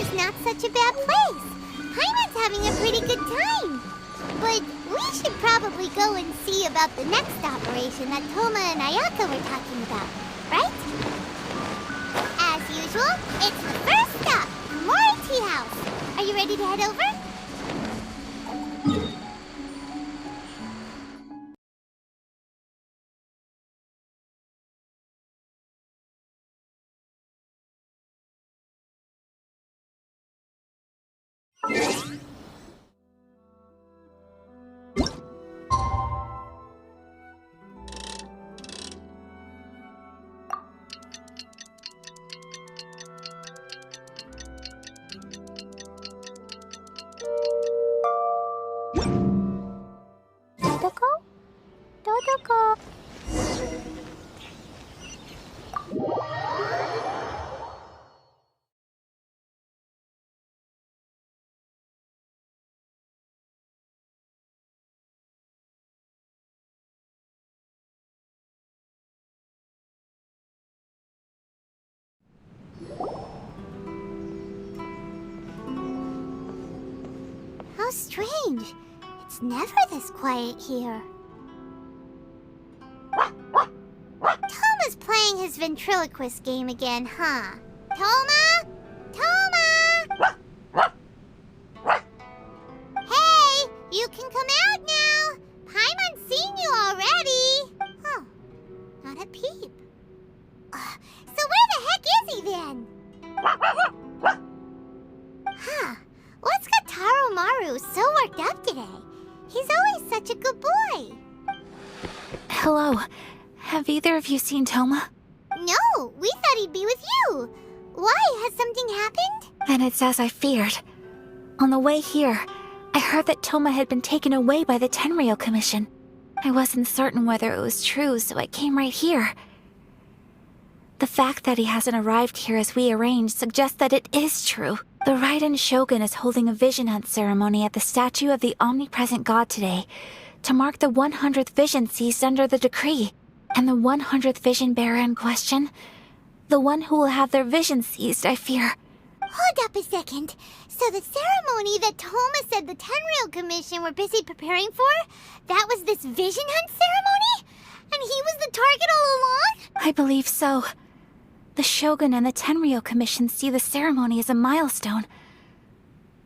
is not such a bad place. Paimon's having a pretty good time. But we should probably go and see about the next operation that Toma and Ayaka were talking about, right? As usual, it's the first stop, Mori Tea House. Are you ready to head over? Dodoko? Dodoko. How strange. It's never this quiet here. Toma's playing his ventriloquist game again, huh? Toma? Toma! Hey, you can come out now. Paimon's seen you already. Oh, not a peep. So where the heck is he then? Huh, what's got Taro Maru so worked up today? He's always such a good boy. Hello. Have either of you seen Toma? No, we thought he'd be with you. Why? Has something happened? Then it's as I feared. On the way here, I heard that Toma had been taken away by the Tenryou Commission. I wasn't certain whether it was true, so I came right here. The fact that he hasn't arrived here as we arranged suggests that it is true. The Raiden Shogun is holding a vision hunt ceremony at the statue of the omnipresent god today to mark the 100th vision seized under the decree. And the 100th vision bearer in question? The one who will have their vision seized, I fear. Hold up a second. So the ceremony that Toma said the Tenryou Commission were busy preparing for, that was this vision hunt ceremony? And he was the target all along? I believe so. The Shogun and the Tenryou Commission see the ceremony as a milestone.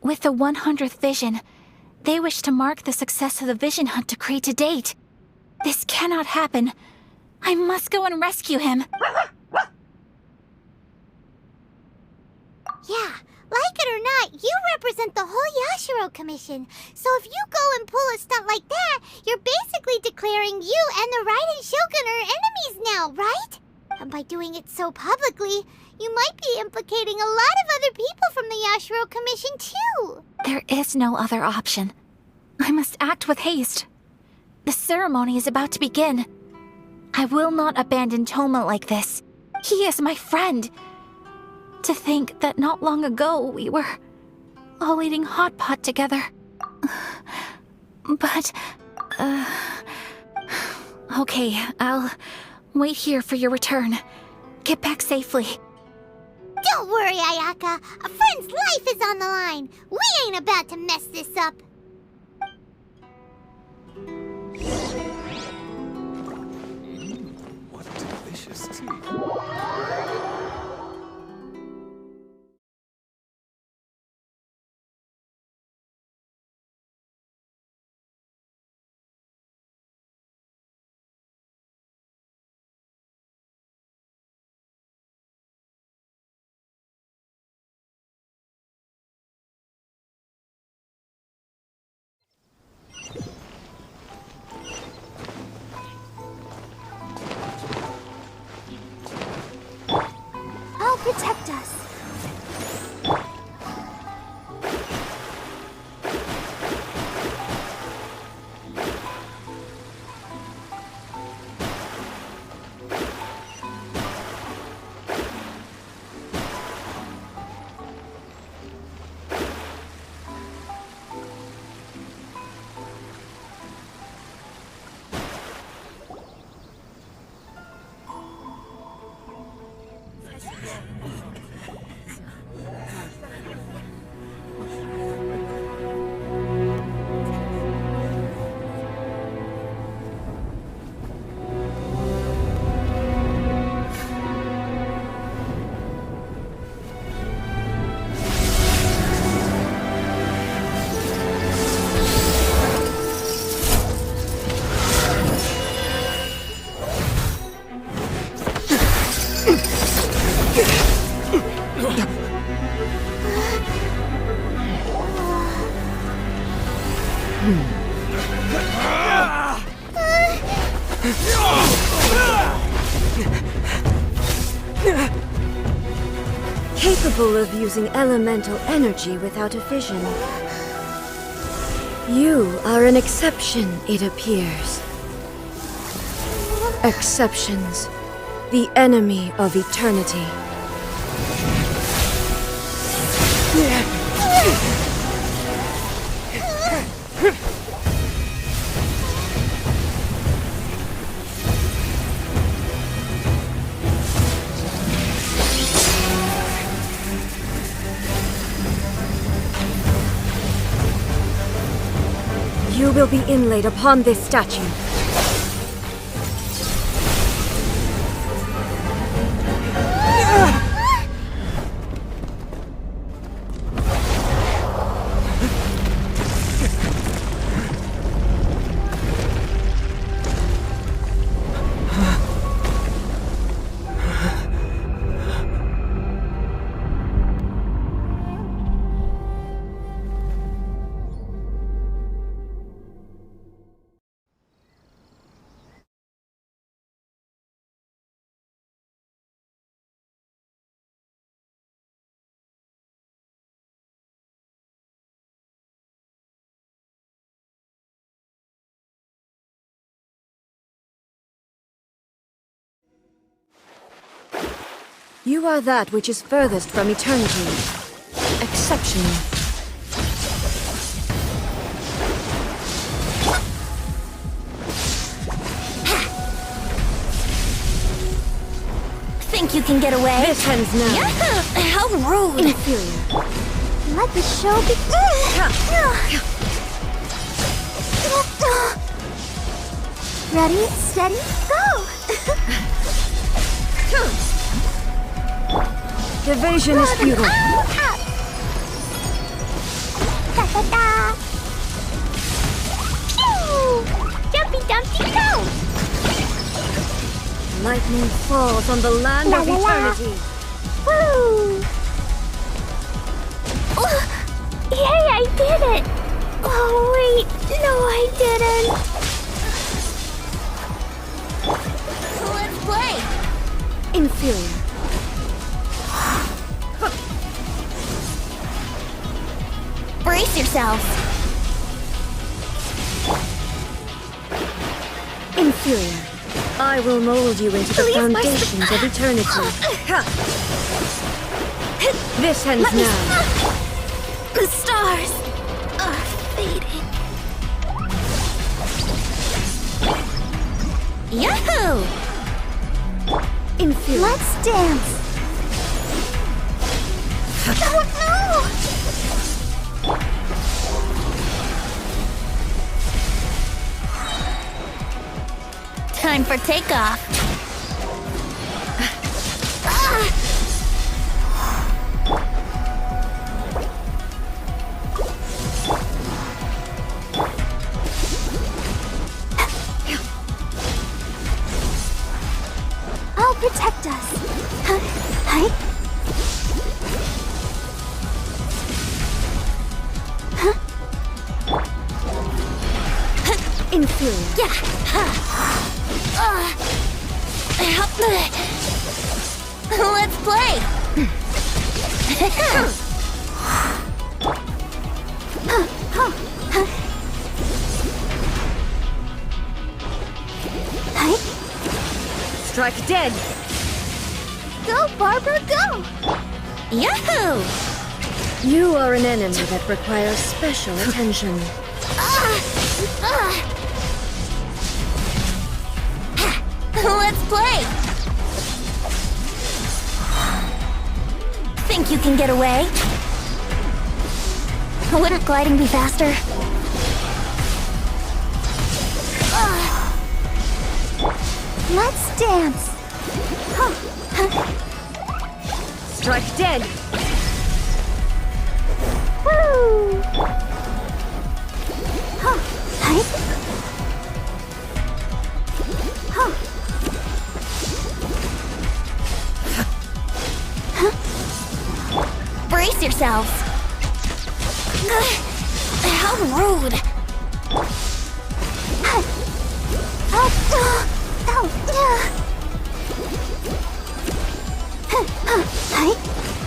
With the 100th vision, they wish to mark the success of the vision hunt decree to date. This cannot happen. I must go and rescue him. Yeah, like it or not, you represent the whole Yashiro Commission. So if you go and pull a stunt like that, you're basically declaring you and the Raiden Shogun are enemies now, right? And by doing it so publicly, you might be implicating a lot of other people from the Yashiro Commission too. There is no other option. I must act with haste. The ceremony is about to begin. I will not abandon Toma like this. He is my friend. To think that not long ago we were all eating hot pot together. But, okay, I'll wait here for your return. Get back safely. Don't worry, Ayaka. A friend's life is on the line. We ain't about to mess this up. What delicious tea. Capable of using elemental energy without a fission. You are an exception, it appears. Exceptions. The enemy of eternity. You will be inlaid upon this statue. You are that which is furthest from eternity. Exceptional. Think you can get away? This ends now. Yeah, how rude! Inferior. Let the show begin. Ready, steady, go! Evasion is futile. Da da da! Pew! Jumpy dumpty go! Lightning falls on the land La of la la. eternity. Woo! Yay, I did it! Oh wait, no I didn't. Let's play! Inferior. Brace yourself! Inferior. I will mold you into the Leave my foundations of eternity. This ends Let me now. The stars are fading. Yahoo! Inferior. Let's dance. Oh no! Time for takeoff. I'll protect us. Hi. Inferior. Yeah. Let's play. Hi. Strike dead. Go, Barber, go! Yahoo! You are an enemy that requires special attention. Let's play. Think you can get away? Wouldn't gliding be faster? Let's dance. Strike dead. Woo! Hi. Brace yourselves. How rude.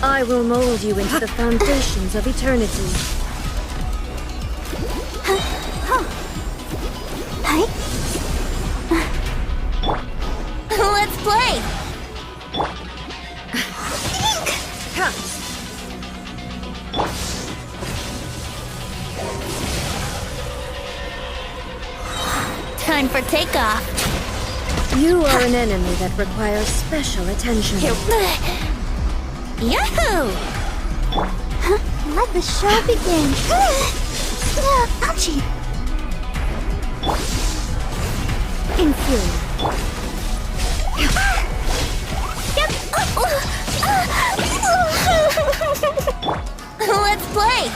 I will mold you into the foundations of eternity. Let's play! Time for takeoff. You are an enemy that requires special attention. Yahoo! Let the show begin. Punchy. Infuriate. Let's play!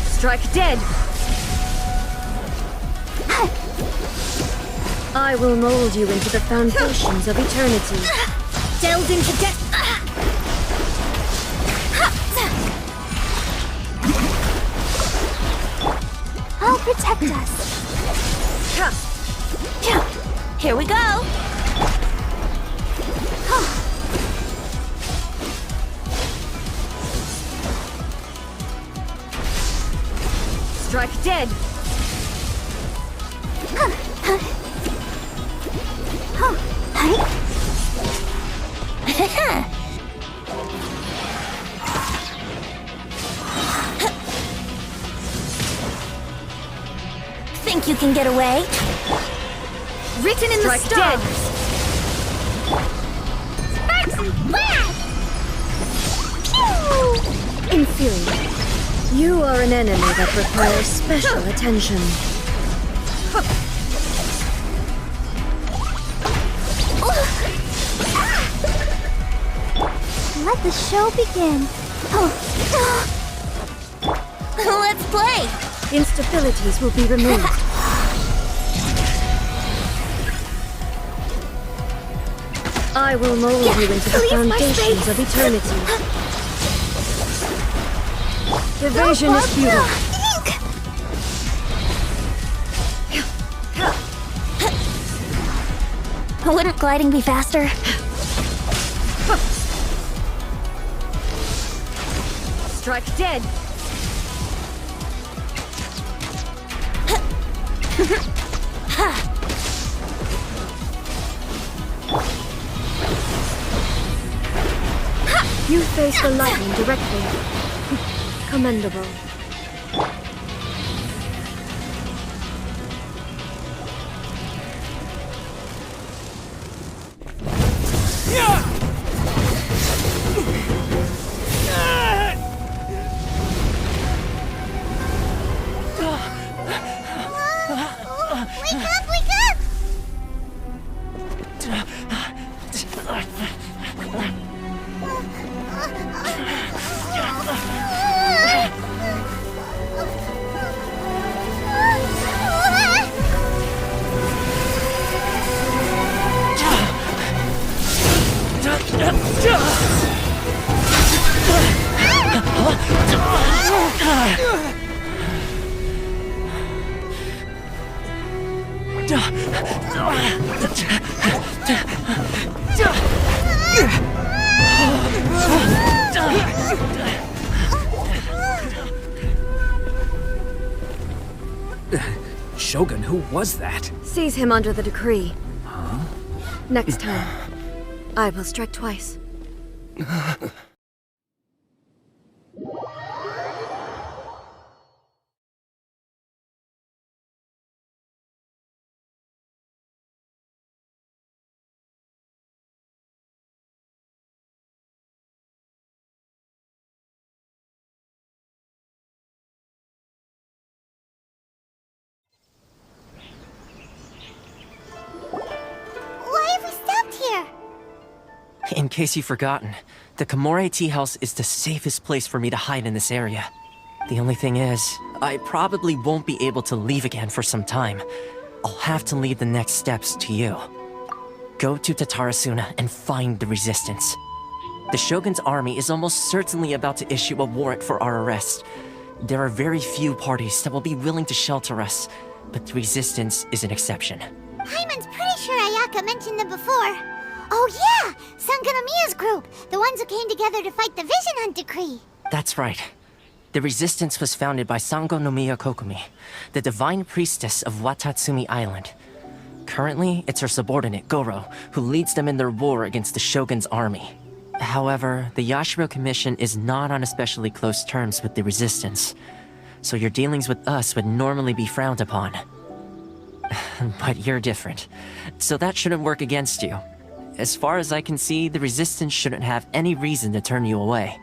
Strike dead. I will mold you into the foundations of eternity. Delved into death. I'll protect us. Here we go. Strike dead. Think you can get away? Written in the stars. Sparks and flash! Pew! Infuriate. You are an enemy that requires special attention. Let the show begin. Let's play! Instabilities will be removed. I will mold you into the foundations of eternity. Evasion is futile. Wouldn't gliding be faster? Strike dead. You face the lightning directly. Commendable. Wake up, wake up! Shogun, who was that? Seize him under the decree. Next time, I will strike twice. Why have we stopped here? In case you've forgotten, the Komore Tea House is the safest place for me to hide in this area. The only thing is, I probably won't be able to leave again for some time. I'll have to leave the next steps to you. Go to Tatarasuna and find the resistance. The Shogun's army is almost certainly about to issue a warrant for our arrest. There are very few parties that will be willing to shelter us, but the resistance is an exception. Paimon's pretty sure Ayaka mentioned them before. Oh yeah! Sangonomiya's group! The ones who came together to fight the Vision Hunt Decree! That's right. The resistance was founded by Sango no Miya Kokumi, the divine priestess of Watatsumi Island. Currently, it's her subordinate, Goro, who leads them in their war against the Shogun's army. However, the Yashiro Commission is not on especially close terms with the resistance, so your dealings with us would normally be frowned upon. But you're different, so that shouldn't work against you. As far as I can see, the resistance shouldn't have any reason to turn you away.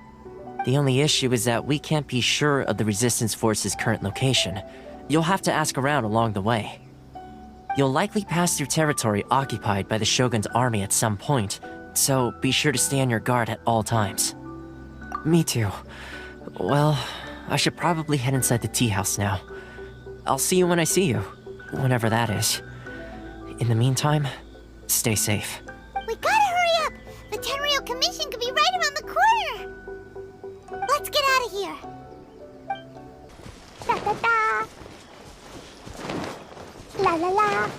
The only issue is that we can't be sure of the resistance force's current location. You'll have to ask around along the way. You'll likely pass through territory occupied by the Shogun's army at some point, so be sure to stay on your guard at all times. Me too. Well, I should probably head inside the tea house now. I'll see you when I see you, whenever that is. In the meantime, stay safe. We gotta hurry up! The Tenryou Commission could be right around the corner! Let's get out of here! Da da da! La la la!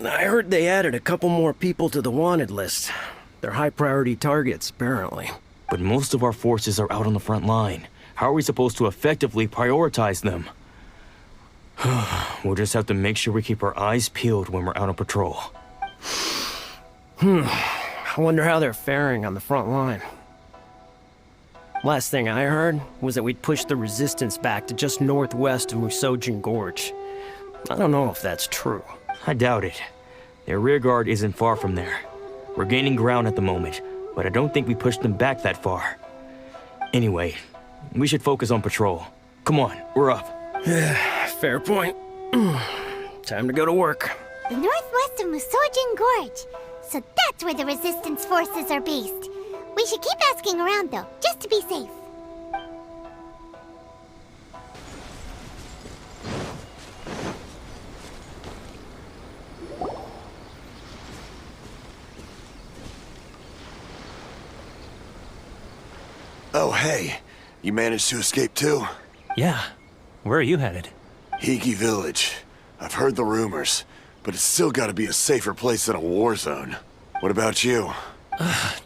I heard they added a couple more people to the wanted list. They're high-priority targets, apparently. But most of our forces are out on the front line. How are we supposed to effectively prioritize them? We'll just have to make sure we keep our eyes peeled when we're out on patrol. I wonder how they're faring on the front line. Last thing I heard was that we'd pushed the resistance back to just northwest of Musojin Gorge. I don't know if that's true. I doubt it. Their rearguard isn't far from there. We're gaining ground at the moment, but I don't think we pushed them back that far. Anyway, we should focus on patrol. Come on, we're up. Fair point. Time to go to work. The northwest of Musojin Gorge. So that's where the resistance forces are based. We should keep asking around though, just to be safe. Oh, hey. You managed to escape too? Yeah. Where are you headed? Hiki Village. I've heard the rumors, but it's still gotta be a safer place than a war zone. What about you?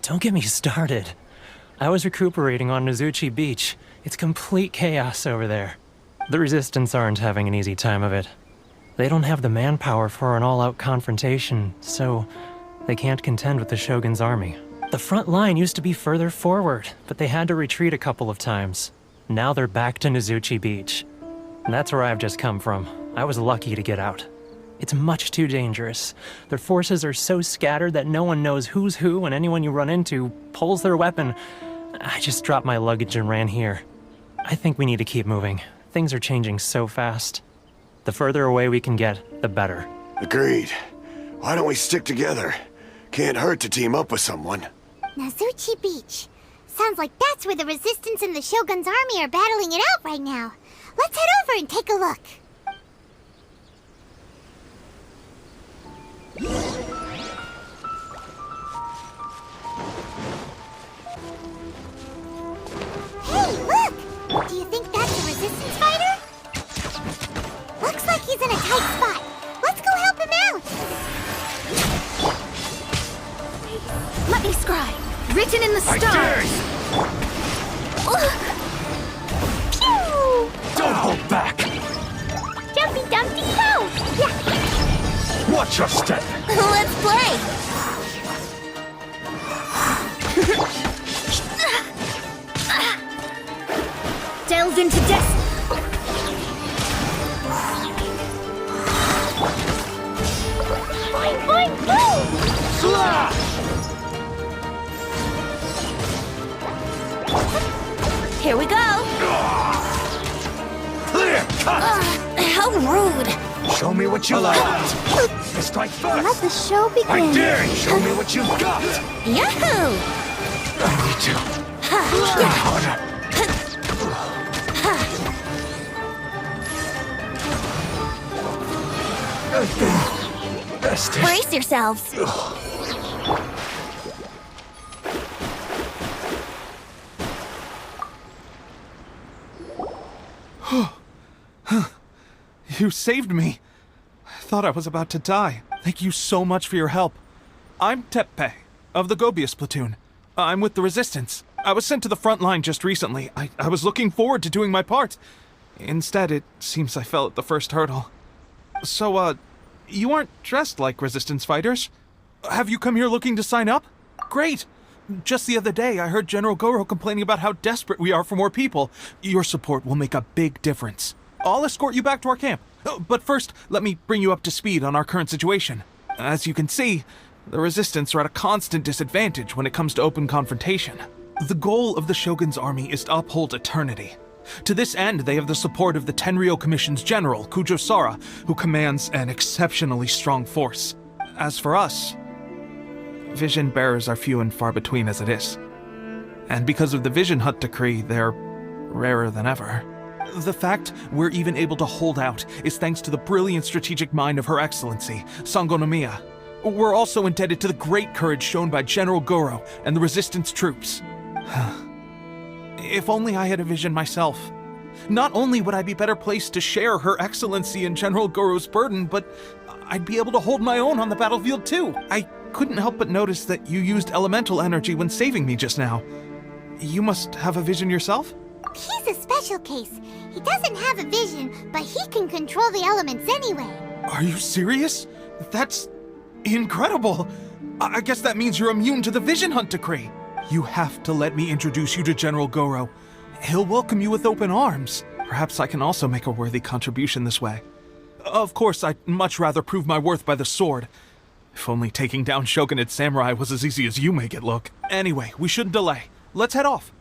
Don't get me started. I was recuperating on Nozuchi Beach. It's complete chaos over there. The Resistance aren't having an easy time of it. They don't have the manpower for an all-out confrontation, so they can't contend with the Shogun's army. The front line used to be further forward, but they had to retreat a couple of times. Now they're back to Nozuchi Beach. And that's where I've just come from. I was lucky to get out. It's much too dangerous. Their forces are so scattered that no one knows who's who, and anyone you run into pulls their weapon. I just dropped my luggage and ran here. I think we need to keep moving. Things are changing so fast. The further away we can get, the better. Agreed. Why don't we stick together? Can't hurt to team up with someone. Nozuchi Beach. Sounds like that's where the Resistance and the Shogun's army are battling it out right now. Let's head over and take a look. Hey, look! Do you think that's a Resistance fighter? Looks like he's in a tight spot. Let's go help him out! Let me scry. Written in the stars. Pew! Don't hold back! Jumpy Dumpty Go! Yeah! Watch your step! Let's play! Delve into destiny. Boing, boing, boom! Slash! Here we go. Clear cut! How rude. Show me what you got! Strike Let first! the show begin. I dare you! Show me what you've got! Yahoo! I need to. Work harder! Best Brace yourselves. You saved me. I thought I was about to die. Thank you so much for your help. I'm Teppei, of the Gobius platoon. I'm with the Resistance. I was sent to the front line just recently. I was looking forward to doing my part. Instead, it seems I fell at the first hurdle. So, you aren't dressed like Resistance fighters? Have you come here looking to sign up? Great! Just the other day, I heard General Goro complaining about how desperate we are for more people. Your support will make a big difference. I'll escort you back to our camp. But first, let me bring you up to speed on our current situation. As you can see, the Resistance are at a constant disadvantage when it comes to open confrontation. The goal of the Shogun's army is to uphold eternity. To this end, they have the support of the Tenryou Commission's general, Kujo Sara, who commands an exceptionally strong force. As for us, vision bearers are few and far between as it is. And because of the Vision Hut decree, they're rarer than ever. The fact we're even able to hold out is thanks to the brilliant strategic mind of Her Excellency, Sango no Miya. We're also indebted to the great courage shown by General Goro and the Resistance troops. If only I had a vision myself. Not only would I be better placed to share Her Excellency and General Goro's burden, but I'd be able to hold my own on the battlefield too. I couldn't help but notice that you used elemental energy when saving me just now. You must have a vision yourself? He's a special case. He doesn't have a vision, but he can control the elements anyway. Are you serious? That's incredible. I guess that means you're immune to the Vision Hunt decree. You have to let me introduce you to General Goro. He'll welcome you with open arms. Perhaps I can also make a worthy contribution this way. Of course, I'd much rather prove my worth by the sword. If only taking down Shogunate samurai was as easy as you make it look. Anyway, we shouldn't delay. Let's head off.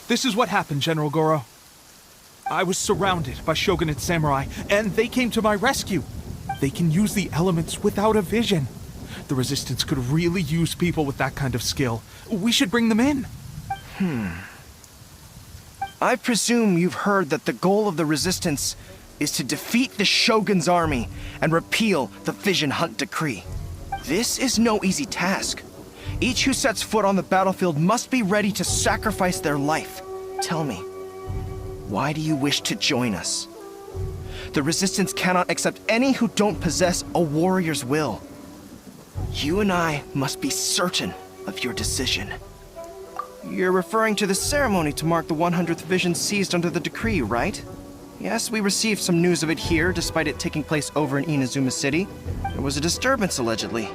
This is what happened, General Goro. I was surrounded by Shogunate samurai, and they came to my rescue. They can use the elements without a vision. The Resistance could really use people with that kind of skill. We should bring them in. I presume you've heard that the goal of the Resistance is to defeat the Shogun's army and repeal the Vision Hunt decree. This is no easy task. Each who sets foot on the battlefield must be ready to sacrifice their life. Tell me, why do you wish to join us? The Resistance cannot accept any who don't possess a warrior's will. You and I must be certain of your decision. You're referring to the ceremony to mark the 100th vision seized under the decree, right? Yes, we received some news of it here, despite it taking place over in Inazuma City. There was a disturbance, allegedly.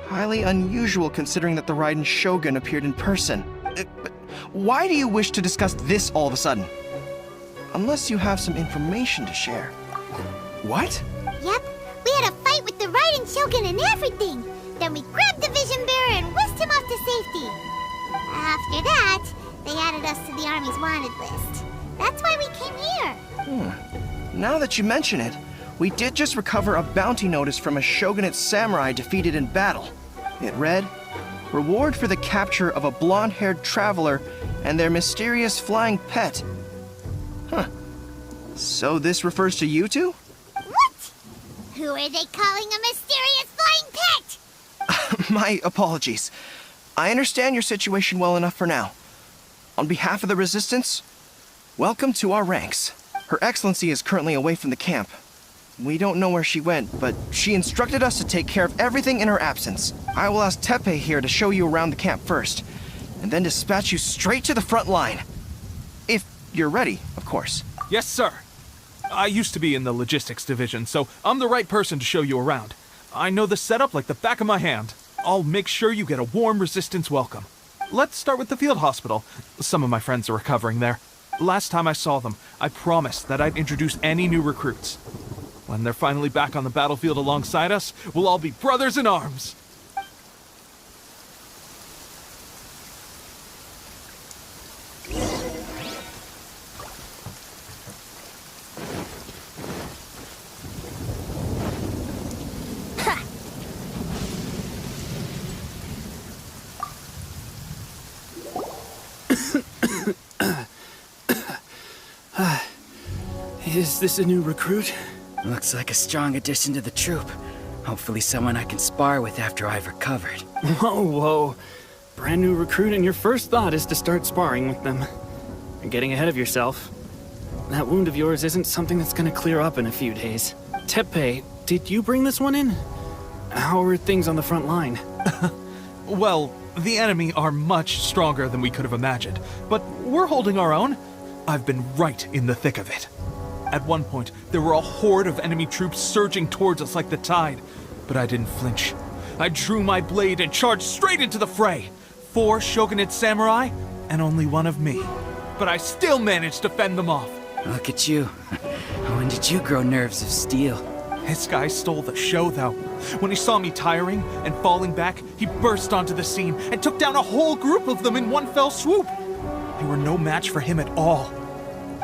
Highly unusual considering that the Raiden Shogun appeared in person. But why do you wish to discuss this all of a sudden? Unless you have some information to share. What? Yep, we had a fight with the Raiden Shogun and everything. Then we grabbed the Vision Bearer and whisked him off to safety. After that, they added us to the Army's wanted list. That's why we came here. Now that you mention it, we did just recover a bounty notice from a Shogunate samurai defeated in battle. It read, "Reward for the capture of a blonde-haired traveler and their mysterious flying pet." So this refers to you two? What? Who are they calling a mysterious flying pet? My apologies. I understand your situation well enough for now. On behalf of the Resistance, welcome to our ranks. Her Excellency is currently away from the camp. We don't know where she went, but she instructed us to take care of everything in her absence. I will ask Teppei here to show you around the camp first, and then dispatch you straight to the front line. If you're ready, of course. Yes, sir. I used to be in the logistics division, so I'm the right person to show you around. I know the setup like the back of my hand. I'll make sure you get a warm Resistance welcome. Let's start with the field hospital. Some of my friends are recovering there. Last time I saw them, I promised that I'd introduce any new recruits. When they're finally back on the battlefield alongside us, we'll all be brothers in arms. Is this a new recruit? Looks like a strong addition to the troop. Hopefully someone I can spar with after I've recovered. Whoa, whoa. Brand new recruit and your first thought is to start sparring with them. You're getting ahead of yourself. That wound of yours isn't something that's gonna clear up in a few days. Teppei, did you bring this one in? How are things on the front line? Well, the enemy are much stronger than we could have imagined, but we're holding our own. I've been right in the thick of it. At one point, there were a horde of enemy troops surging towards us like the tide, but I didn't flinch. I drew my blade and charged straight into the fray. 4 shogunate samurai, and only one of me. But I still managed to fend them off. Look at you. When did you grow nerves of steel? This guy stole the show, though. When he saw me tiring and falling back, he burst onto the scene and took down a whole group of them in one fell swoop. They were no match for him at all.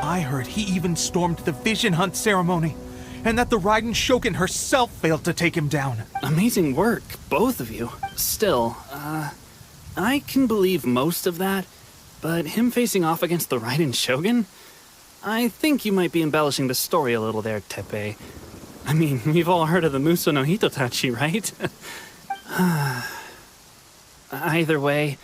I heard he even stormed the vision hunt ceremony, and that the Raiden Shogun herself failed to take him down. Amazing work, both of you. Still, I can believe most of that, but him facing off against the Raiden Shogun? I think you might be embellishing the story a little there, Teppei. I mean, we've all heard of the Muso no Hitotachi, right? Either way,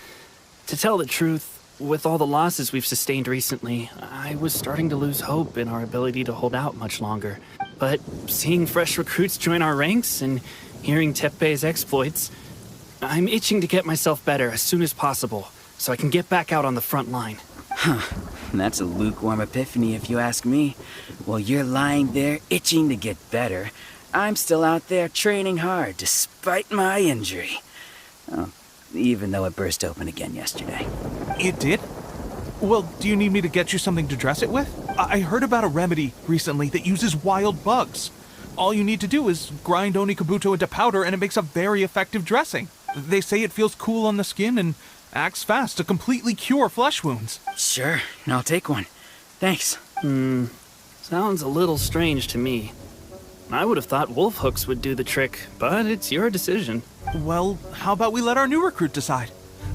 to tell the truth, with all the losses we've sustained recently, I was starting to lose hope in our ability to hold out much longer. But seeing fresh recruits join our ranks and hearing Teppei's exploits, I'm itching to get myself better as soon as possible, so I can get back out on the front line. Huh. That's a lukewarm epiphany if you ask me. While you're lying there itching to get better, I'm still out there training hard despite my injury. Oh, even though it burst open again yesterday. It did? Well, do you need me to get you something to dress it with? I heard about a remedy recently that uses wild bugs. All you need to do is grind Onikabuto into powder and it makes a very effective dressing. They say it feels cool on the skin and acts fast to completely cure flesh wounds. Sure, I'll take one. Thanks. Sounds a little strange to me. I would have thought wolf hooks would do the trick, but it's your decision. Well, how about we let our new recruit decide?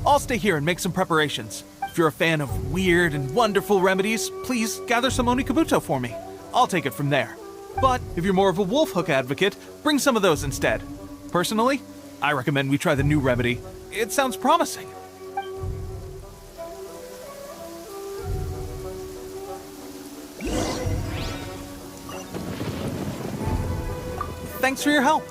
I'll stay here and make some preparations. If you're a fan of weird and wonderful remedies, please gather some Onikabuto for me. I'll take it from there. But if you're more of a wolf hook advocate, bring some of those instead. Personally, I recommend we try the new remedy. It sounds promising. Thanks for your help.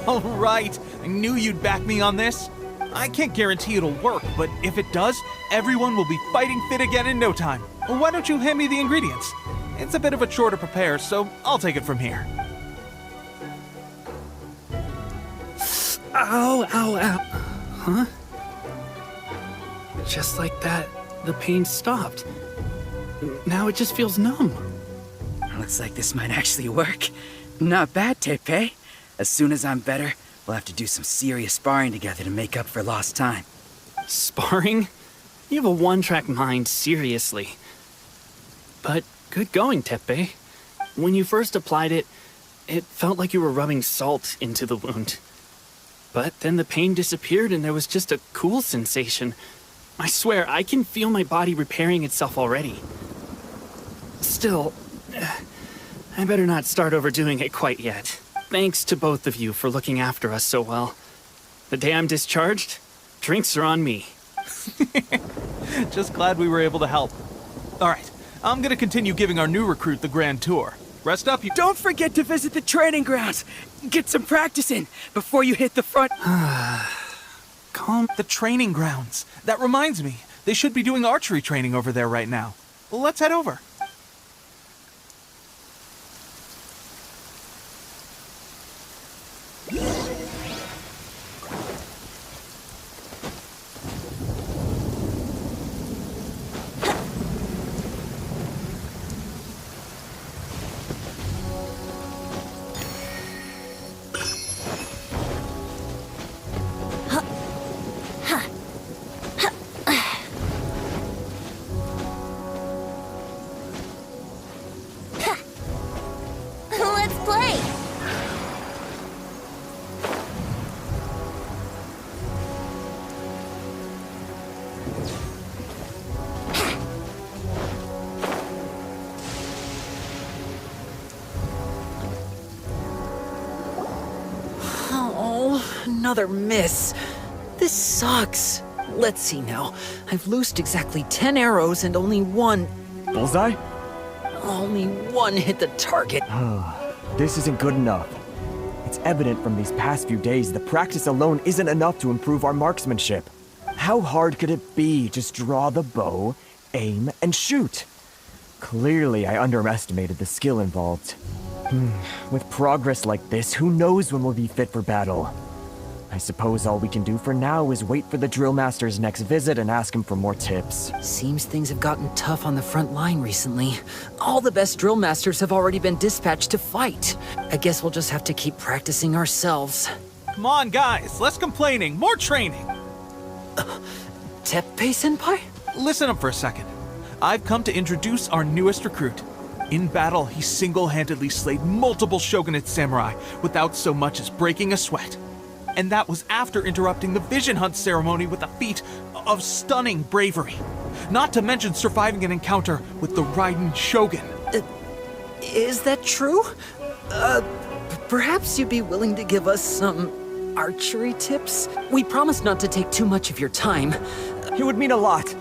All right, I knew you'd back me on this. I can't guarantee it'll work, but if it does, everyone will be fighting fit again in no time. Why don't you hand me the ingredients? It's a bit of a chore to prepare, so I'll take it from here. Ow, ow, ow. Huh? Just like that, the pain stopped. Now it just feels numb. Looks like this might actually work. Not bad, Teppei. As soon as I'm better, we'll have to do some serious sparring together to make up for lost time. Sparring? You have a one-track mind, seriously. But good going, Teppei. When you first applied it, it felt like you were rubbing salt into the wound. But then the pain disappeared and there was just a cool sensation. I swear, I can feel my body repairing itself already. Still, I better not start overdoing it quite yet. Thanks to both of you for looking after us so well. The day I'm discharged, drinks are on me. Just glad we were able to help. All right, I'm gonna continue giving our new recruit the grand tour. Rest up, you— Don't forget to visit the training grounds. Get some practice in before you hit the front. Calm. The training grounds. That reminds me, they should be doing archery training over there right now. Let's head over. Another miss. This sucks. Let's see now. I've loosed exactly 10 arrows and only one Bullseye? hit the target. This isn't good enough. It's evident from these past few days the practice alone isn't enough to improve our marksmanship. How hard could it be? Just draw the bow, aim, and shoot. Clearly, I underestimated the skill involved. With progress like this, who knows when we'll be fit for battle? I suppose all we can do for now is wait for the drill master's next visit and ask him for more tips. Seems things have gotten tough on the front line recently. All the best drill masters have already been dispatched to fight. I guess we'll just have to keep practicing ourselves. Come on, guys, less complaining, more training. Teppei-senpai? Listen up for a second. I've come to introduce our newest recruit. In battle, he single-handedly slayed multiple shogunate samurai without so much as breaking a sweat. And that was after interrupting the vision hunt ceremony with a feat of stunning bravery. Not to mention surviving an encounter with the Raiden Shogun. Is that true? Perhaps you'd be willing to give us some archery tips? We promise not to take too much of your time. It would mean a lot.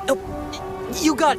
Oh, you got...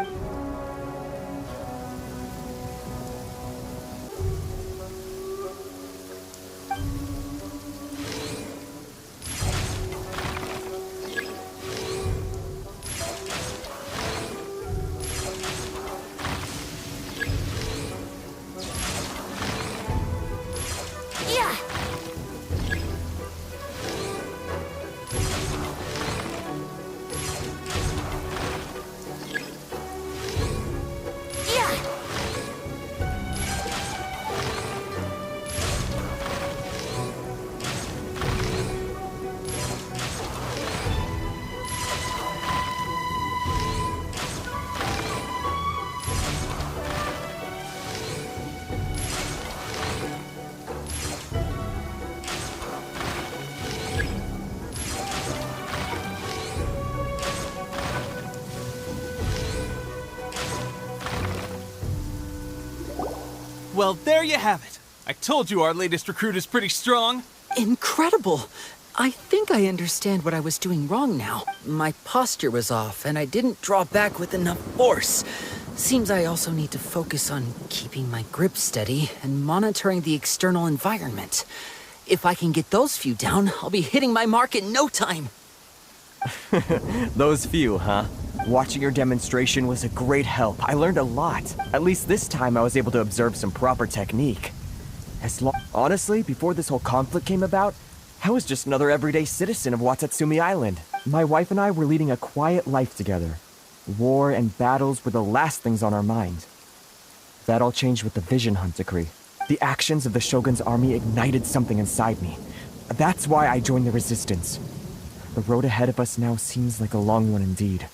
Well, there you have it. I told you our latest recruit is pretty strong. Incredible! I think I understand what I was doing wrong now. My posture was off, and I didn't draw back with enough force. Seems I also need to focus on keeping my grip steady and monitoring the external environment. If I can get those few down, I'll be hitting my mark in no time. Those few, huh? Watching your demonstration was a great help. I learned a lot. At least this time I was able to observe some proper technique. Honestly, before this whole conflict came about, I was just another everyday citizen of Watatsumi Island. My wife and I were leading a quiet life together. War and battles were the last things on our mind. That all changed with the Vision Hunt decree. The actions of the Shogun's army ignited something inside me. That's why I joined the resistance. The road ahead of us now seems like a long one indeed.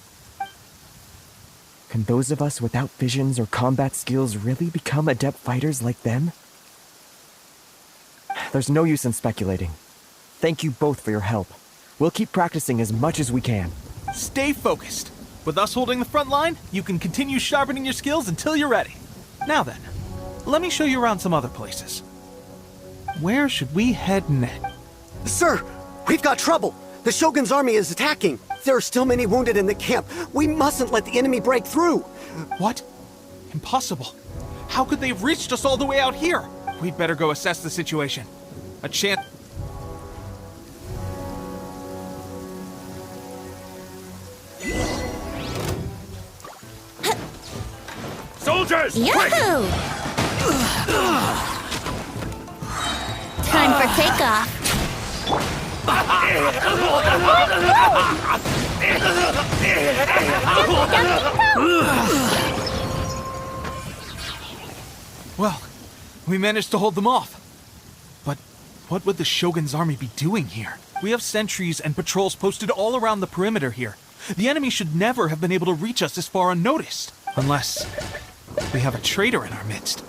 Can those of us without visions or combat skills really become adept fighters like them? There's no use in speculating. Thank you both for your help. We'll keep practicing as much as we can. Stay focused. With us holding the front line, you can continue sharpening your skills until you're ready. Now then, let me show you around some other places. Where should we head next? Sir, we've got trouble. The Shogun's army is attacking. There are still many wounded in the camp. We mustn't let the enemy break through. What? Impossible. How could they have reached us all the way out here? We'd better go assess the situation. A chance... Soldiers! Yahoo! Time for takeoff. Well, we managed to hold them off. But what would the Shogun's army be doing here? We have sentries and patrols posted all around the perimeter here. The enemy should never have been able to reach us this far unnoticed. Unless we have a traitor in our midst.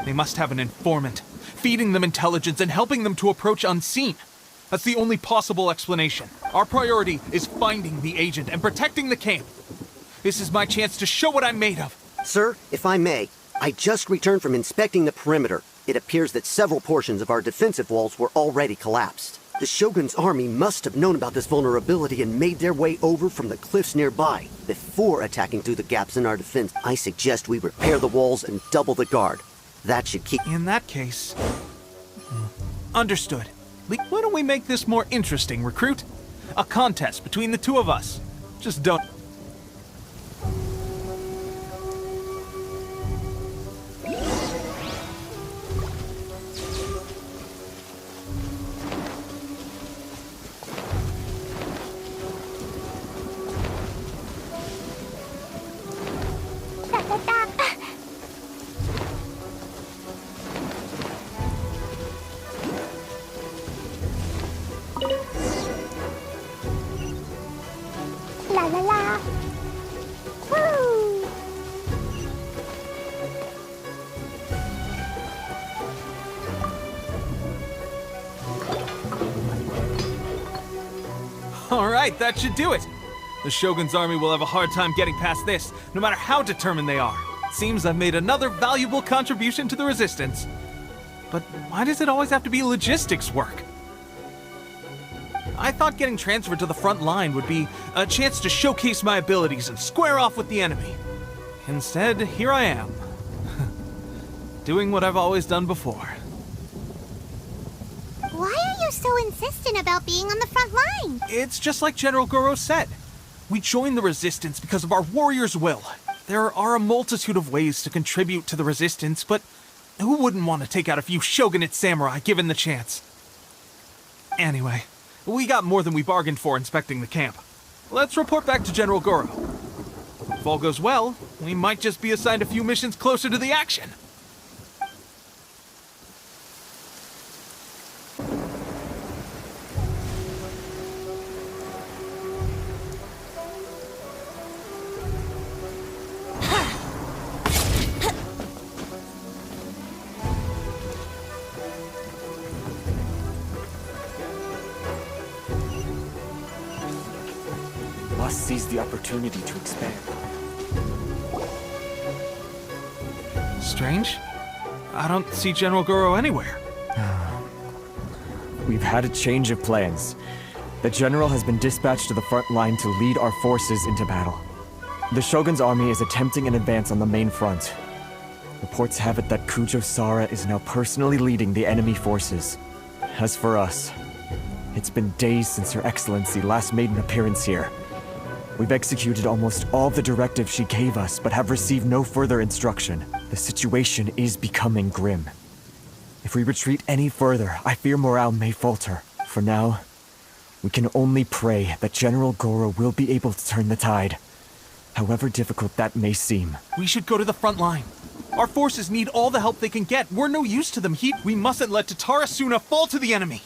They must have an informant, feeding them intelligence and helping them to approach unseen. That's the only possible explanation. Our priority is finding the agent and protecting the camp. This is my chance to show what I'm made of. Sir, if I may, I just returned from inspecting the perimeter. It appears that several portions of our defensive walls were already collapsed. The Shogun's army must have known about this vulnerability and made their way over from the cliffs nearby before attacking through the gaps in our defense. I suggest we repair the walls and double the guard. That should keep... In that case... Understood. Why don't we make this more interesting, recruit? A contest between the two of us. Just don't... La la la. Woo! Alright, that should do it. The Shogun's army will have a hard time getting past this, no matter how determined they are. Seems I've made another valuable contribution to the Resistance. But why does it always have to be logistics work? I thought getting transferred to the front line would be a chance to showcase my abilities and square off with the enemy. Instead, here I am. Doing what I've always done before. Why are you so insistent about being on the front line? It's just like General Goro said. We joined the Resistance because of our warrior's will. There are a multitude of ways to contribute to the Resistance, but who wouldn't want to take out a few shogunate samurai given the chance? Anyway, we got more than we bargained for inspecting the camp. Let's report back to General Goro. If all goes well, we might just be assigned a few missions closer to the action. Must seize the opportunity to expand. Strange. I don't see General Goro anywhere. We've had a change of plans. The general has been dispatched to the front line to lead our forces into battle. The Shogun's army is attempting an advance on the main front. Reports have it that Kujo Sara is now personally leading the enemy forces. As for us, it's been days since Her Excellency last made an appearance here. We've executed almost all the directives she gave us, but have received no further instruction. The situation is becoming grim. If we retreat any further, I fear morale may falter. For now, we can only pray that General Goro will be able to turn the tide, however difficult that may seem. We should go to the front line. Our forces need all the help they can get. We're no use to them. We mustn't let Tatara Suna fall to the enemy.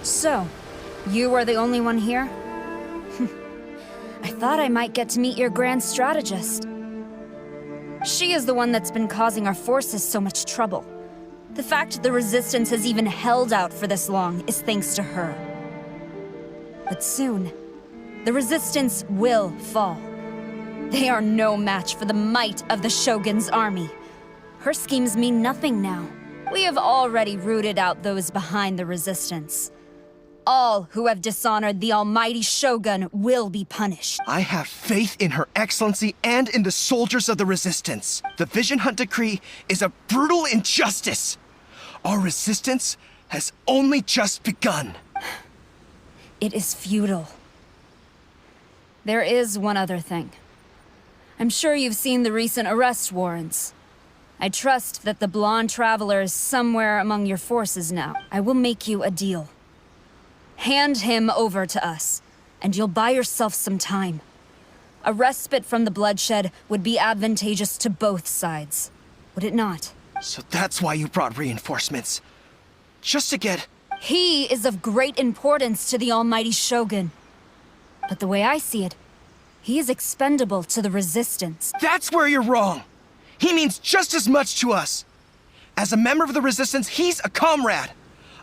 So, you are the only one here? I thought I might get to meet your grand strategist. She is the one that's been causing our forces so much trouble. The fact the Resistance has even held out for this long is thanks to her. But soon, the Resistance will fall. They are no match for the might of the Shogun's army. Her schemes mean nothing now. We have already rooted out those behind the resistance. All who have dishonored the almighty Shogun will be punished. I have faith in Her Excellency and in the soldiers of the resistance. The Vision Hunt Decree is a brutal injustice. Our resistance has only just begun. It is futile. There is one other thing. I'm sure you've seen the recent arrest warrants. I trust that the blonde traveler is somewhere among your forces now. I will make you a deal. Hand him over to us, and you'll buy yourself some time. A respite from the bloodshed would be advantageous to both sides, would it not? So that's why you brought reinforcements. Just to get... He is of great importance to the almighty Shogun. But the way I see it, he is expendable to the resistance. That's where you're wrong! He means just as much to us! As a member of the resistance, he's a comrade!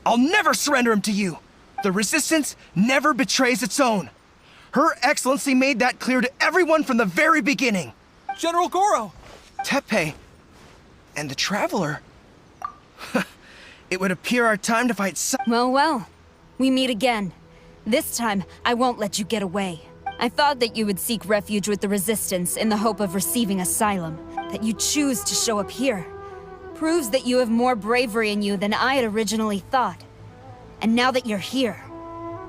I'll never surrender him to you! The resistance never betrays its own. Her Excellency made that clear to everyone from the very beginning. General Goro! Teppei and the Traveler. It would appear our time to fight Well, we meet again. This time, I won't let you get away. I thought that you would seek refuge with the Resistance in the hope of receiving asylum. That you choose to show up here proves that you have more bravery in you than I had originally thought. And now that you're here,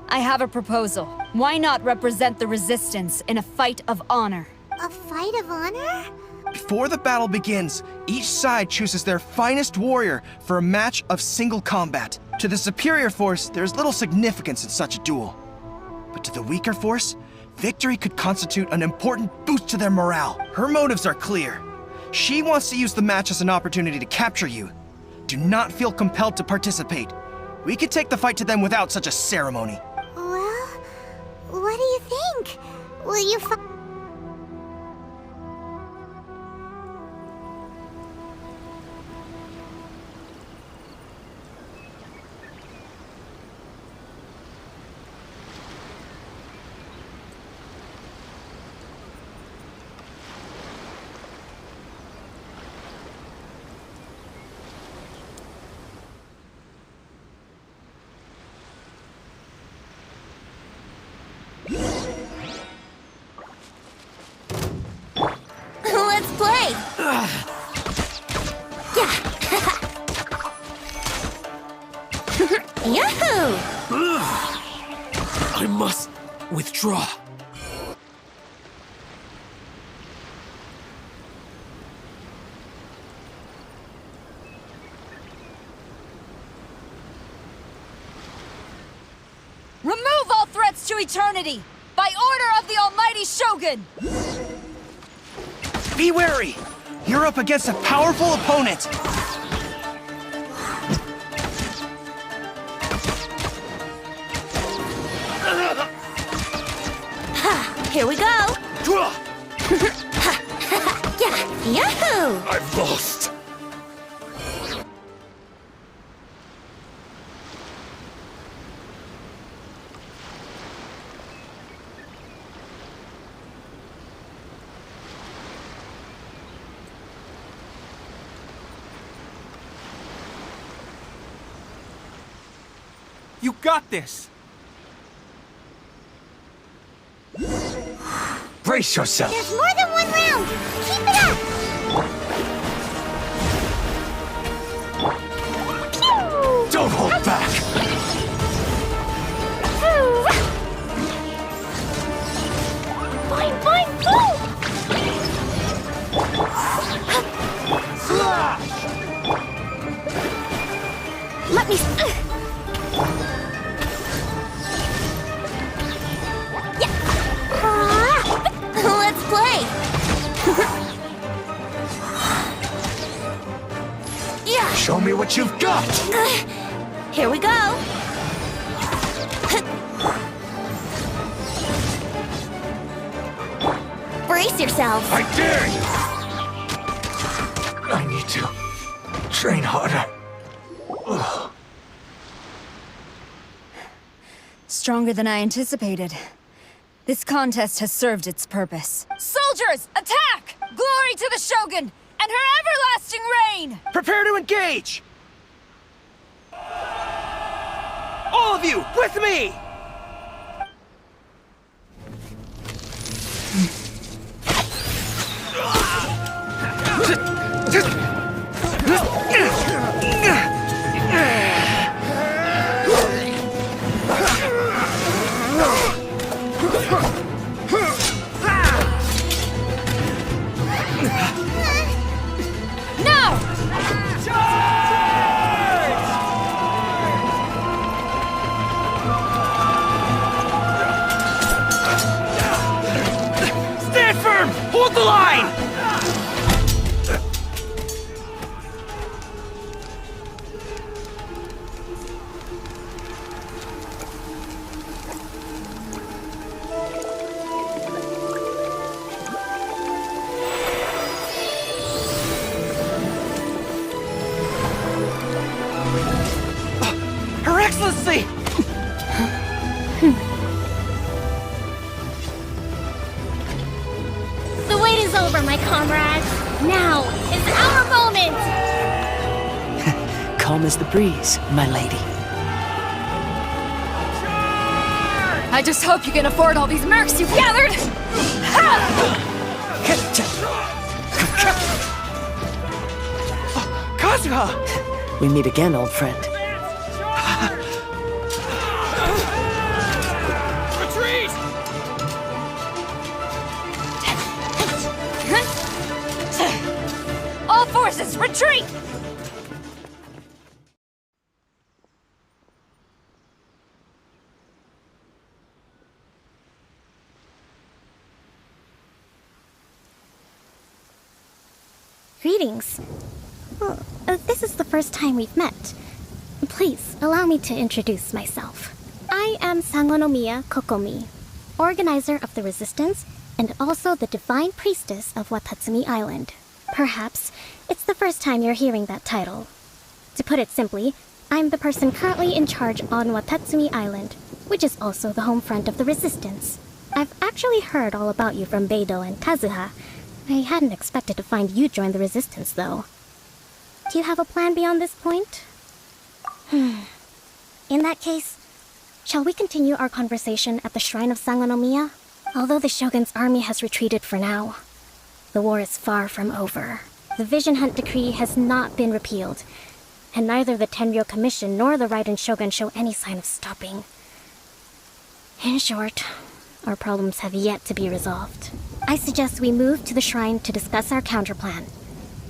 I have a proposal. Why not represent the Resistance in a fight of honor? A fight of honor? Before the battle begins, each side chooses their finest warrior for a match of single combat. To the superior force, there's little significance in such a duel. But to the weaker force, victory could constitute an important boost to their morale. Her motives are clear. She wants to use the match as an opportunity to capture you. Do not feel compelled to participate. We could take the fight to them without such a ceremony. Well, what do you think? Will you fight? Let's play! Yahoo! I must withdraw. Remove all threats to eternity! By order of the almighty Shogun! Be wary! You're up against a powerful opponent! Here we go! Yahoo! I've lost. You got this! Brace yourself. There's more than one round! Keep it up! Pew! Don't hold back. Boing, boing, boom! Let me... Let's play! Yeah! Show me what you've got. Here we go! Brace yourself! I dare you. I need to train harder. Ugh. Stronger than I anticipated. This contest has served its purpose. Soldiers, attack! Glory to the Shogun and her everlasting reign! Prepare to engage! All of you, with me! Hold the line! Her Excellency! The wait is over, my comrades. Now is our moment! Calm as the breeze, my lady. I just hope you can afford all these mercs you've gathered! Kazuha! We meet again, old friend. Retreat! All forces, retreat! Greetings. Well, this is the first time we've met. Please, allow me to introduce myself. I am Sangonomiya Kokomi, organizer of the Resistance and also the Divine Priestess of Watatsumi Island. Perhaps it's the first time you're hearing that title. To put it simply, I'm the person currently in charge on Watatsumi Island, which is also the home front of the Resistance. I've actually heard all about you from Beidou and Kazuha. I hadn't expected to find you join the Resistance, though. Do you have a plan beyond this point? In that case, shall we continue our conversation at the Shrine of Sangonomiya? Although the Shogun's army has retreated for now, the war is far from over. The Vision Hunt Decree has not been repealed, and neither the Tenryou Commission nor the Raiden Shogun show any sign of stopping. In short, our problems have yet to be resolved. I suggest we move to the shrine to discuss our counterplan.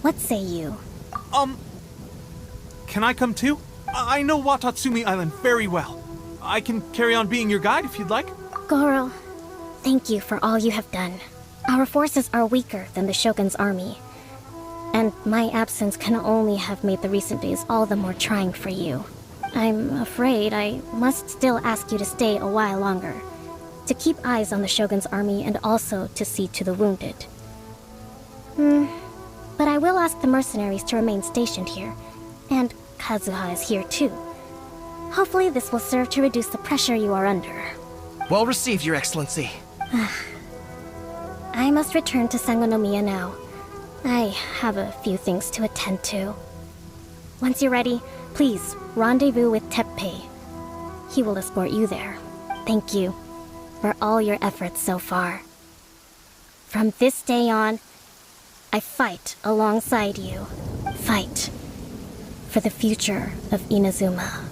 What say you? Can I come too? I know Watatsumi Island very well. I can carry on being your guide if you'd like. Goro, thank you for all you have done. Our forces are weaker than the Shogun's army, and my absence can only have made the recent days all the more trying for you. I'm afraid I must still ask you to stay a while longer, to keep eyes on the Shogun's army and also to see to the wounded. But I will ask the mercenaries to remain stationed here, and Kazuha is here too. Hopefully this will serve to reduce the pressure you are under. Well received, Your Excellency. I must return to Sangonomiya now. I have a few things to attend to. Once you're ready, please rendezvous with Teppei. He will escort you there. Thank you for all your efforts so far. From this day on, I fight alongside you. Fight for the future of Inazuma.